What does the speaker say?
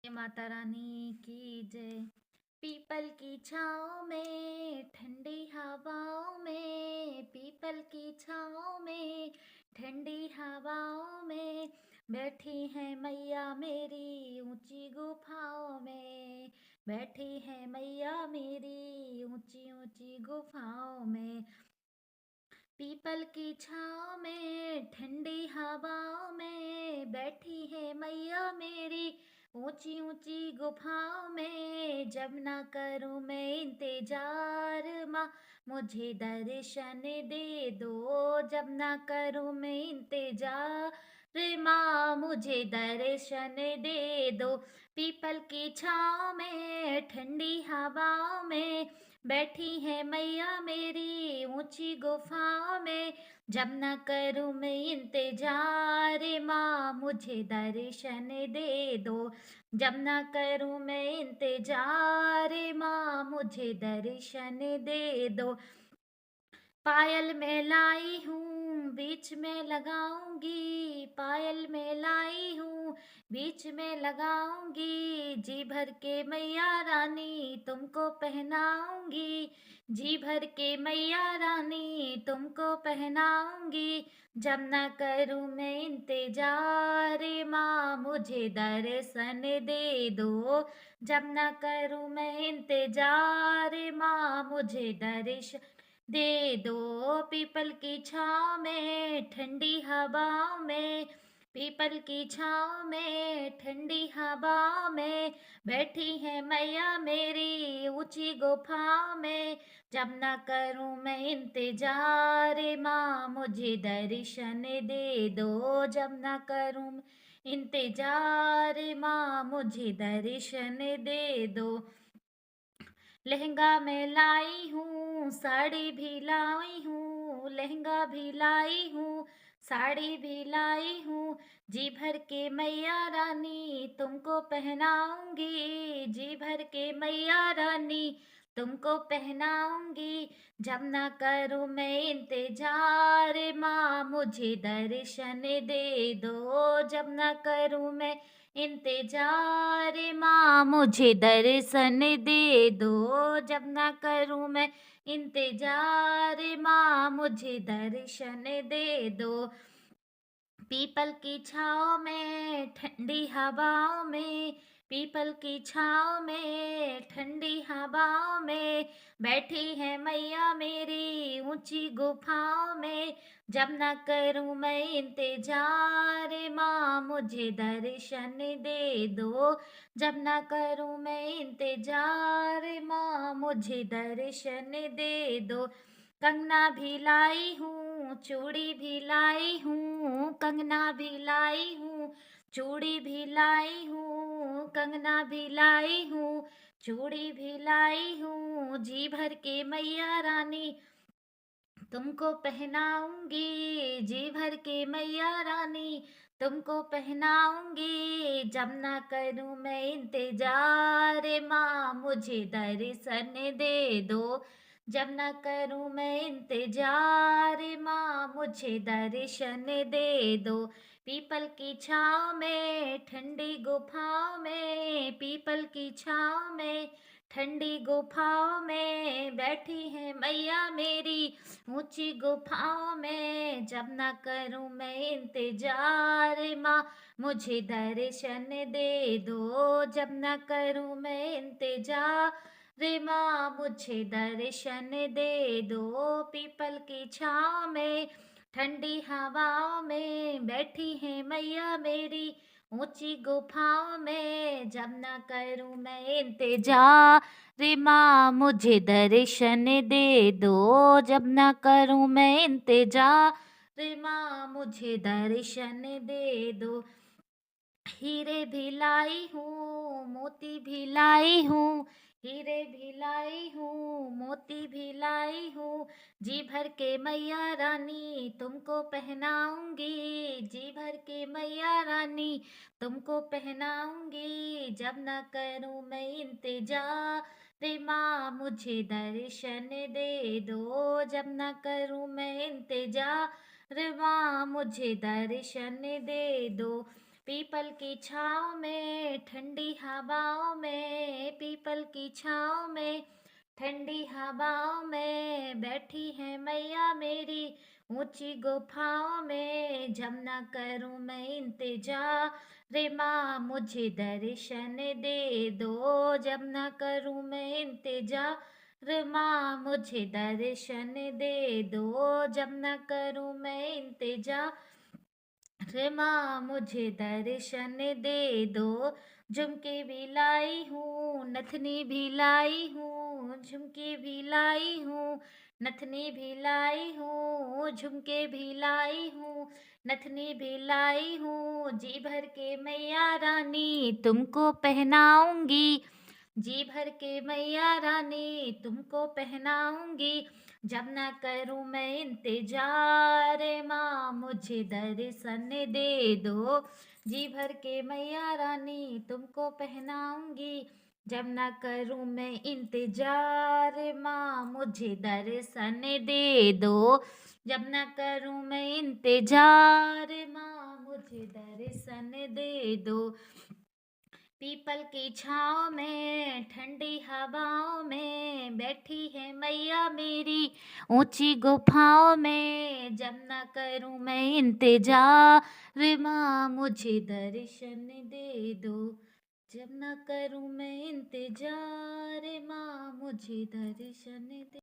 माता रानी की जय। पीपल की छाँव में ठंडी हवाओं में, पीपल की छाँव में ठंडी हवाओं में बैठी है मैया मेरी ऊंची गुफाओं में। बैठी है मैया मेरी ऊंची ऊंची गुफाओं में। पीपल की छाँव में ठंडी हवाओं में बैठी है मैया मेरी ऊंची ऊंची गुफाओं में। जब ना करूँ मैं इंतजार माँ मुझे दर्शन दे दो। जब ना करूँ मैं इंतजार माँ मुझे दर्शन दे दो। पीपल की छाँव में ठंडी हवाओं में बैठी है मैया मेरी ऊंची गुफा में। जब न करूँ मैं इंतजार माँ मुझे दर्शन दे दो। जब न करूँ मैं इंतजार माँ मुझे दर्शन दे दो। पायल में लाई हूँ बीच में लगाऊंगी, पायल में लाई हूँ बीच में लगाऊंगी। जी भर के मैया रानी तुमको पहनाऊंगी, जी भर के मैया रानी तुमको पहनाऊंगी। जब न करूँ मैं इंतजार माँ मुझे दर्शन दे दो। जब न करूँ मैं इंतजार माँ मुझे दर्शन दे दो। पीपल की छाँव में ठंडी हवाओं में, पीपल की छाँव में ठंडी हवाओं में बैठी है मैया मेरी ऊंची गुफाओं में। जब न करूँ मैं इंतजार माँ मुझे दर्शन दे दो। जब न करूँ इंतजार माँ मुझे दर्शन दे दो। लहंगा में लाई हूँ साड़ी भी लाई हूँ, लहंगा भी लाई हूँ साड़ी भी लाई हूँ। जी भर के मैया रानी तुमको पहनाऊंगी, जी भर के मैया रानी तुमको पहनाऊंगी। जब ना करूँ मैं इंतजार माँ मुझे दर्शन दे दो। जब ना करूँ मैं इंतजार माँ मुझे दर्शन दे दो। जब ना करूँ मैं इंतजार माँ मुझे दर्शन दे दो। पीपल की छाँव में ठंडी हवाओं में, पीपल की छाँव में ठंडी हवाओं में बैठी है मैया मेरी ऊंची गुफाओं में। जब न करूँ मैं इंतजार माँ मुझे दर्शन दे दो। जब न करूँ मैं इंतजार माँ मुझे दर्शन दे दो। कंगना भी लाई हूँ चूड़ी भी लाई हूँ, कंगना भी लाई हूँ चूड़ी भी लाई हूँ, कंगना भी लाई हूँ चूड़ी भी लाई हूँ। जी भर के मैया रानी तुमको पहनाऊंगी, जी भर के मैया रानी तुमको पहनाऊंगी। जब ना करूँ मैं इंतजार माँ मुझे दर्शन दे दो। जब ना करूँ मैं इंतजार माँ मुझे दर्शन दे दो। पीपल की छाँव में ठंडी गुफाओं में, पीपल की छाँव में ठंडी गुफाओं में बैठी है मैया मेरी ऊंची गुफाओं में। जब ना करूँ मैं इंतजार माँ मुझे दर्शन दे दो। जब ना करूँ मैं इंतजार माँ मुझे दर्शन दे दो। पीपल की छाँव में ठंडी हवाओं में बैठी है मैया मेरी ऊंची गुफाओं में। जब ना करूँ मैं इंतजार रे माँ मुझे दर्शन दे दो। जब ना करूँ मैं इंतजार रे माँ मुझे दर्शन दे दो। हीरे भी लाई हूँ मोती भी लाई हूँ, हीरे भी लाई हूँ मोती भी लाई हूँ। जी भर के मैया रानी तुमको पहनाऊंगी, जी भर के मैया रानी तुमको पहनाऊंगी। जब न करूँ मैं इंतजार रे माँ मुझे दर्शन दे दो। जब न करूँ मैं इंतजार रे माँ मुझे दर्शन दे दो। पीपल की छाँव में ठंडी हवाओं में, पीपल की छाँव में ठंडी हवाओं में बैठी है मैया मेरी ऊंची गुफाओं में। जब ना करूं मैं इंतजार रे माँ मुझे दर्शन दे दो, जब ना करूं मैं इंतजार रे माँ मुझे दर्शन दे दो, जब ना करूं मैं इंतजार रे माँ मुझे दर्शन दे दो। झुमके भी लाई हूँ नथनी भी लाई हूँ, झुमके भी लाई हूँ नथनी भी लाई हूँ, झुमके भी लाई हूँ नथनी भी लाई हूँ। जी भर के मैया रानी तुमको पहनाऊंगी, जी भर के मैया रानी तुमको पहनाऊंगी। जब ना करूं मैं इंतजार माँ मुझे दर्शन दे दो, जी भर के मैया रानी तुमको पहनाऊंगी। जब ना करूं मैं इंतजार माँ मुझे दर्शन दे दो, जब ना करूं मैं इंतजार माँ मुझे दर्शन दे दो। पीपल की छाँव में ठंडी हवाओं में बैठी है मैया मेरी ऊंची गुफाओं में। जब ना करूं मैं इंतजार माँ मुझे दर्शन दे दो, जब ना करूं मैं इंतजार माँ मुझे दर्शन दे